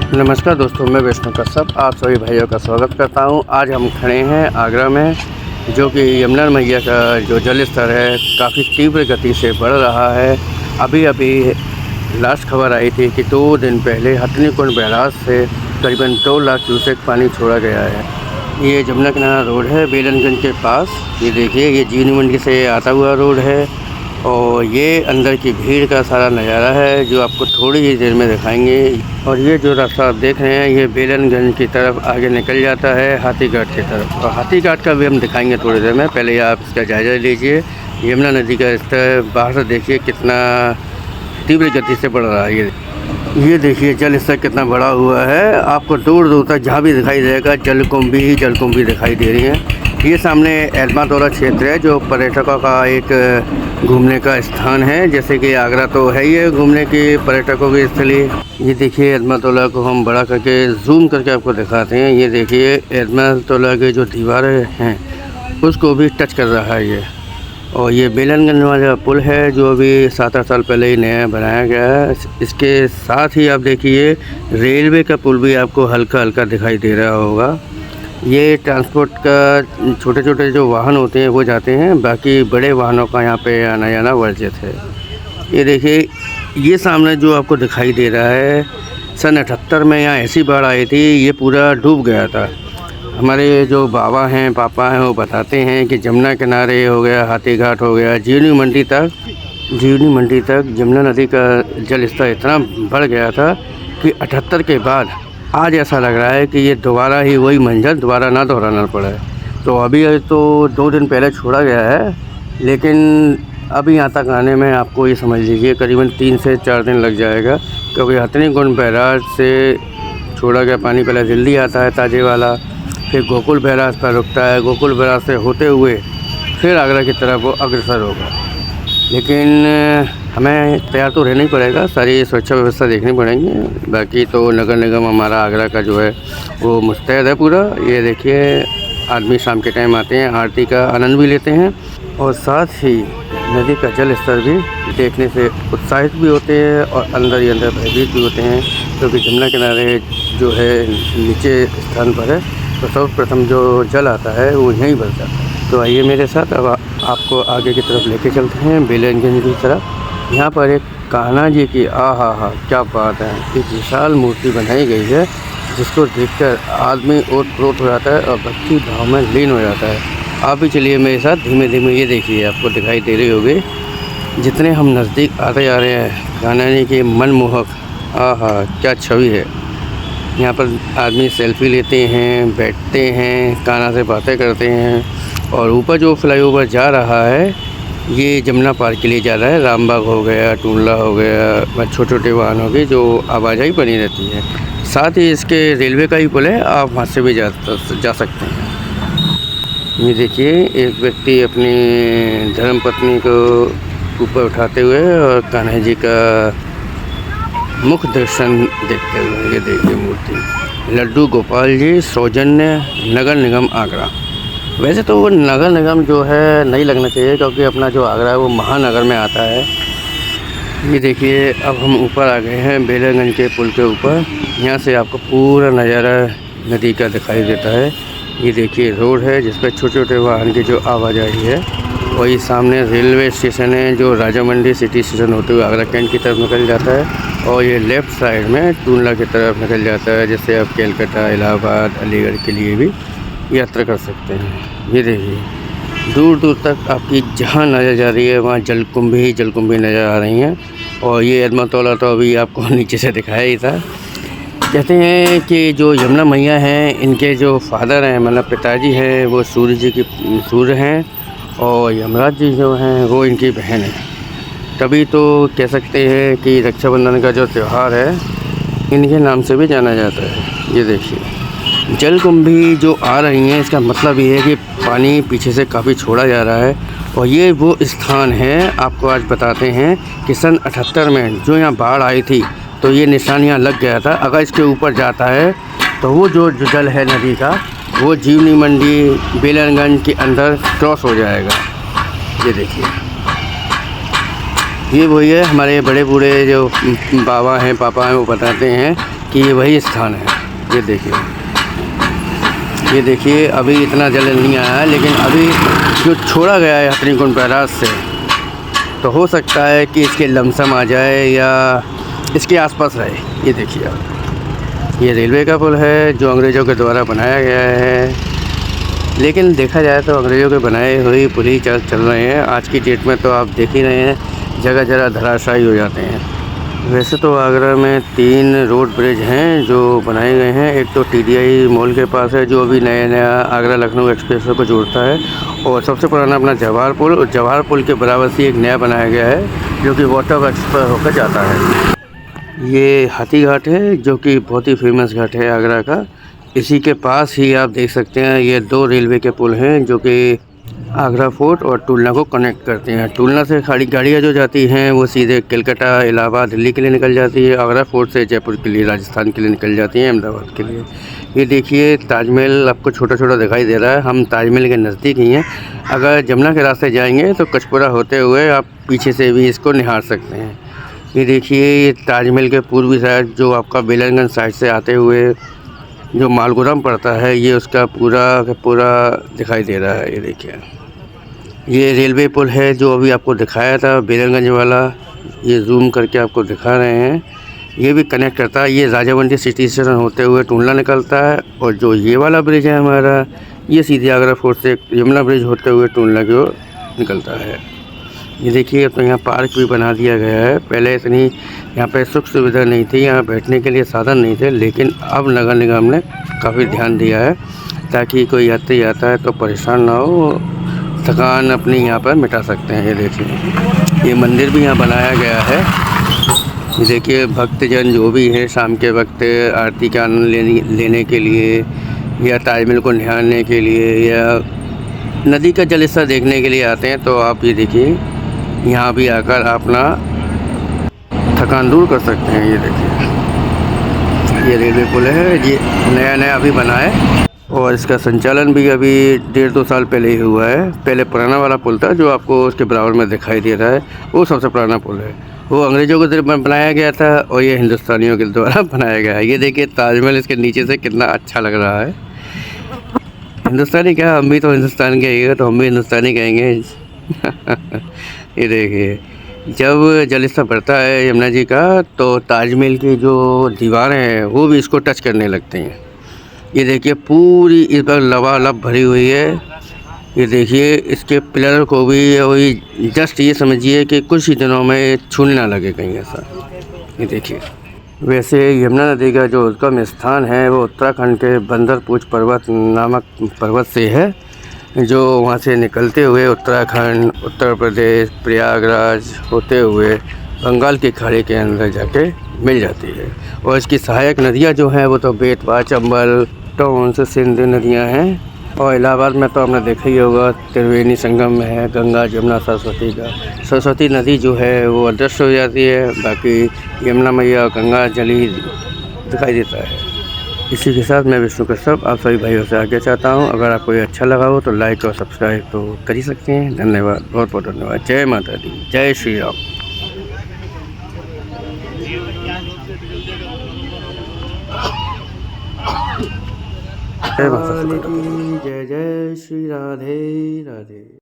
नमस्कार दोस्तों, मैं वैष्णव कश्यप आप सभी भाइयों का स्वागत करता हूं। आज हम खड़े हैं आगरा में, जो कि यमुना मैया का जो जल स्तर है काफ़ी तीव्र गति से बढ़ रहा है। अभी लास्ट खबर आई थी कि 2 दिन पहले हथनीकुंड बैराज से करीबन 2 लाख क्यूसेक पानी छोड़ा गया है। ये जमुना किनारा रोड है बेलनगंज के पास। ये देखिए, ये जीवनी मंडी से आता हुआ रोड है और ये अंदर की भीड़ का सारा नज़ारा है जो आपको थोड़ी ही देर में दिखाएंगे। और ये जो रास्ता आप देख रहे हैं ये बेलनगंज की तरफ आगे निकल जाता है हाथीघाट की तरफ, और हाथीघाट का भी हम दिखाएंगे थोड़ी देर में। पहले आप इसका जायज़ा लीजिए। यमुना नदी का स्तर बाहर से देखिए कितना तीव्र गति से बढ़ रहा है। ये देखिए जल स्तर कितना बड़ा हुआ है। आपको दूर दूर तक जहाँ भी दिखाई देगा जलकुंभी ही जलकुंभी दिखाई दे रही है। ये सामने एल्मातोला क्षेत्र है जो पर्यटकों का एक घूमने का स्थान है। जैसे कि आगरा तो है ये घूमने की पर्यटकों की स्थली। ये देखिए एल्मातोला को हम बड़ा करके जूम करके आपको दिखाते हैं। ये देखिए एल्मातोला के जो दीवारें हैं उसको भी टच कर रहा है ये। और ये बेलनगंज वाला पुल है जो अभी 7-8 साल पहले ही नया बनाया गया है। इसके साथ ही आप देखिए रेलवे का पुल भी आपको हल्का हल्का दिखाई दे रहा होगा। ये ट्रांसपोर्ट का छोटे छोटे जो वाहन होते हैं वो जाते हैं, बाकी बड़े वाहनों का यहाँ पे आना जाना वर्जित है। ये देखिए ये सामने जो आपको दिखाई दे रहा है, सन 78 में यहाँ ऐसी बाढ़ आई थी, ये पूरा डूब गया था। हमारे जो बाबा हैं पापा हैं वो बताते हैं कि जमुना किनारे हो गया, हाथीघाट हो गया, जीवनी मंडी तक जमुना नदी का जल स्तर इतना बढ़ गया था कि 78 के बाद आज ऐसा लग रहा है कि ये दोबारा ही वही मंजर दोबारा ना दोहराना पड़ा है। तो अभी तो 2 दिन पहले छोड़ा गया है, लेकिन अभी यहाँ तक आने में आपको ये समझ लीजिए करीबन 3 से 4 दिन लग जाएगा, क्योंकि हथनीकुंड बैराज से छोड़ा गया पानी पहले दिल्ली आता है ताजे वाला, फिर गोकुल बैराज पर रुकता है, गोकुल बैराज से होते हुए फिर आगरा की तरफ वो अग्रसर होगा। लेकिन हमें तैयार तो रहना ही पड़ेगा, सारी सुरक्षा व्यवस्था देखनी पड़ेंगी। बाकी तो नगर निगम हमारा आगरा का जो है वो मुस्तैद है पूरा। ये देखिए आदमी शाम के टाइम आते हैं, आरती का आनंद भी लेते हैं और साथ ही नदी का जल स्तर भी देखने से उत्साहित भी होते हैं और अंदर ही अंदर भयभीत भी होते हैं, क्योंकि जमुना किनारे जो है नीचे स्थान पर है, तो सर्वप्रथम जो जल आता है वो यहीं बरसता है। तो आइए मेरे साथ, अब आपको आगे की तरफ लेके चलते हैं बेलनगंज की तरफ। यहाँ पर एक कान्हा जी की हा क्या बात है, एक विशाल मूर्ति बनाई गई है जिसको देखकर आदमी ओतप्रोत हो जाता है और भक्ति भाव में लीन हो जाता है। आप भी चलिए मेरे साथ धीमे धीमे। ये देखिए आपको दिखाई दे रही होगी, जितने हम नज़दीक आते जा रहे हैं कान्हा जी की मनमोहक क्या छवि है। यहाँ पर आदमी सेल्फी लेते हैं, बैठते हैं, कान्हा से बातें करते हैं। और ऊपर जो फ्लाईओवर जा रहा है ये जमुना पार के लिए जा रहा है। रामबाग हो गया, टूंडला हो गया, छोटे छोटे वाहनों की जो आवाजाही बनी रहती है। साथ ही इसके रेलवे का ही पुल है, आप वहाँ से भी जा सकते हैं। ये देखिए एक व्यक्ति अपनी धर्मपत्नी को ऊपर उठाते हुए और कान्हा जी का मुख दर्शन देखते हुए। ये देखिए मूर्ति लड्डू गोपाल जी सौजन्य नगर निगम आगरा। वैसे तो वो नगर निगम जो है नहीं लगना चाहिए, क्योंकि अपना जो आगरा है वो महानगर में आता है। ये देखिए अब हम ऊपर आ गए हैं बेलनगंज के पुल के ऊपर। यहाँ से आपको पूरा नज़ारा नदी का दिखाई देता है। ये देखिए रोड है जिस पर छोटे छोटे वाहन की जो आवाजाही है। वही सामने रेलवे स्टेशन है जो राजामंडी सिटी स्टेशन होते हुए आगरा कैंट की तरफ निकल जाता है, और ये लेफ़्ट साइड में टूंडला की तरफ निकल जाता है, जिससे आप कलकत्ता, इलाहाबाद, अलीगढ़ के लिए भी यात्रा कर सकते हैं। ये देखिए दूर दूर तक आपकी जहाँ नज़र जा रही है वहाँ जलकुंभी ही जलकुंभी नज़र आ रही हैं। और ये एल्मातोला तो अभी आपको नीचे से दिखाया ही था। कहते हैं कि जो यमुना मैया हैं इनके जो फादर हैं मतलब पिताजी हैं वो सूर्य हैं, और यमराज जी जो हैं वो इनकी बहन है। तभी तो कह सकते हैं कि रक्षाबंधन का जो त्यौहार है इनके नाम से भी जाना जाता है। ये देखिए जलकुंभी जो आ रही हैं, इसका मतलब ये है कि पानी पीछे से काफ़ी छोड़ा जा रहा है। और ये वो स्थान है, आपको आज बताते हैं कि सन 78 में जो यहाँ बाढ़ आई थी तो ये निशान यहाँ लग गया था। अगर इसके ऊपर जाता है तो वो जो जल है नदी का वो जीवनी मंडी बेलनगंज के अंदर क्रॉस हो जाएगा। ये देखिए ये वही है, हमारे बड़े बूढ़े जो बाबा हैं पापा हैं वो बताते हैं कि ये वही स्थान है। ये देखिए अभी इतना जल नहीं आया है, लेकिन अभी जो छोड़ा गया है हथनीकुंड बैराज से, तो हो सकता है कि इसके लमसम आ जाए या इसके आसपास रहे। ये देखिए आप, ये रेलवे का पुल है जो अंग्रेज़ों के द्वारा बनाया गया है, लेकिन देखा जाए तो अंग्रेज़ों के बनाए हुए पुल ही चल रहे हैं। आज की डेट में तो आप देख ही रहे हैं, जगह जगह धराशायी हो जाते हैं। वैसे तो आगरा में 3 रोड ब्रिज हैं जो बनाए गए हैं। एक तो TDI मॉल के पास है, जो अभी नया आगरा लखनऊ एक्सप्रेस को जोड़ता है, और सबसे पुराना अपना जवाहर पुल, और जवाहर पुल के बराबर से एक नया बनाया गया है जो कि वाटर वर्क्स पर होकर जाता है। ये हाथी घाट है जो कि बहुत ही फेमस घाट है आगरा का। इसी के पास ही आप देख सकते हैं ये 2 रेलवे के पुल हैं जो कि आगरा फोर्ट और टूलना को कनेक्ट करते हैं। टूलना से खाड़ी गाड़ियाँ जो जाती हैं वो सीधे कलकत्ता, इलाहाबाद, दिल्ली के लिए निकल जाती है। आगरा फोर्ट से जयपुर के लिए, राजस्थान के लिए निकल जाती हैं, अहमदाबाद के लिए। ये देखिए ताजमहल आपको छोटा छोटा दिखाई दे रहा है। हम ताजमहल के नज़दीक ही हैं। अगर जमुना के रास्ते जाएंगे तो कचपुरा होते हुए आप पीछे से भी इसको निहार सकते हैं। ये देखिए ये ताजमहल के पूर्वी साइड जो आपका बेलनगंज साइड से आते हुए जो मालगोदाम पड़ता है, ये उसका पूरा का पूरा दिखाई दे रहा है। ये देखिए ये रेलवे पुल है जो अभी आपको दिखाया था बेलनगंज वाला, ये जूम करके आपको दिखा रहे हैं। ये भी कनेक्ट करता है, ये राजावंटी सिटी स्टेशन होते हुए टूलना निकलता है, और जो ये वाला ब्रिज है हमारा, ये सीधे आगरा फोर्ट से यमुना ब्रिज होते हुए टूलना की ओर निकलता है। ये देखिए तो यहाँ पार्क भी बना दिया गया है। पहले इतनी यहाँ पे सुख सुविधा नहीं थी, यहाँ बैठने के लिए साधन नहीं थे, लेकिन अब नगर निगम ने काफ़ी ध्यान दिया है ताकि कोई यात्री आता है तो परेशान ना हो, थकान अपनी यहाँ पर मिटा सकते हैं। ये देखिए ये मंदिर भी यहाँ बनाया गया है। ये देखिए भक्तजन जो भी हैं शाम के वक्त आरती का आनंद लेने के लिए, या ताजमहल को निहारने के लिए, या नदी का जल स्तर देखने के लिए आते हैं, तो आप ये देखिए यहाँ भी आकर अपना थकान दूर कर सकते हैं। ये देखिए ये रेलवे पुल है, ये नया अभी बना है, और इसका संचालन भी अभी 1.5-2 साल पहले ही हुआ है। पहले पुराना वाला पुल था जो आपको उसके बराबर में दिखाई दे रहा है, वो सबसे पुराना पुल है। वो अंग्रेज़ों के द्वारा बनाया गया था और ये हिंदुस्तानियों के द्वारा बनाया गया है। ये देखिए ताजमहल इसके नीचे से कितना अच्छा लग रहा है। हिंदुस्तानी क्या, हम भी तो हिंदुस्तान के ही, तो हम भी हिंदुस्तानी कहेंगे। ये देखिए जब जल स्तर बढ़ता है यमुना जी का, तो ताजमहल की जो दीवारें हैं वो भी इसको टच करने लगती हैं। ये देखिए पूरी इस पर लबालब भरी हुई है। ये देखिए इसके पिलर को भी वही जस्ट ये समझिए कि कुछ ही दिनों में छूने ना लगे कहीं ऐसा। ये देखिए वैसे यमुना नदी का जो उद्गम स्थान है वो उत्तराखंड के बंदरपूछ पर्वत नामक पर्वत से है, जो वहाँ से निकलते हुए उत्तराखंड, उत्तर प्रदेश, प्रयागराज होते हुए बंगाल की खाड़ी के अंदर जाके मिल जाती है। और इसकी सहायक नदियाँ जो हैं वो तो बेतवा, चंबल, टोंस, सिंध नदियाँ हैं। और इलाहाबाद में तो आपने देखा ही होगा त्रिवेणी संगम में है गंगा, जमुना, सरस्वती का। सरस्वती नदी जो है वो अदृश्य हो जाती है, बाकी यमुना मैया और गंगा जल ही दिखाई देता है। इसी के साथ मैं विष्णु कश्यप आप सभी भाइयों से आगे चाहता हूँ। अगर आपको ये अच्छा लगा हो तो लाइक और सब्सक्राइब तो कर ही सकते हैं। धन्यवाद, बहुत बहुत धन्यवाद। जय माता दी, जय श्री राम। जय माता दी, जय जय श्री राधे राधे।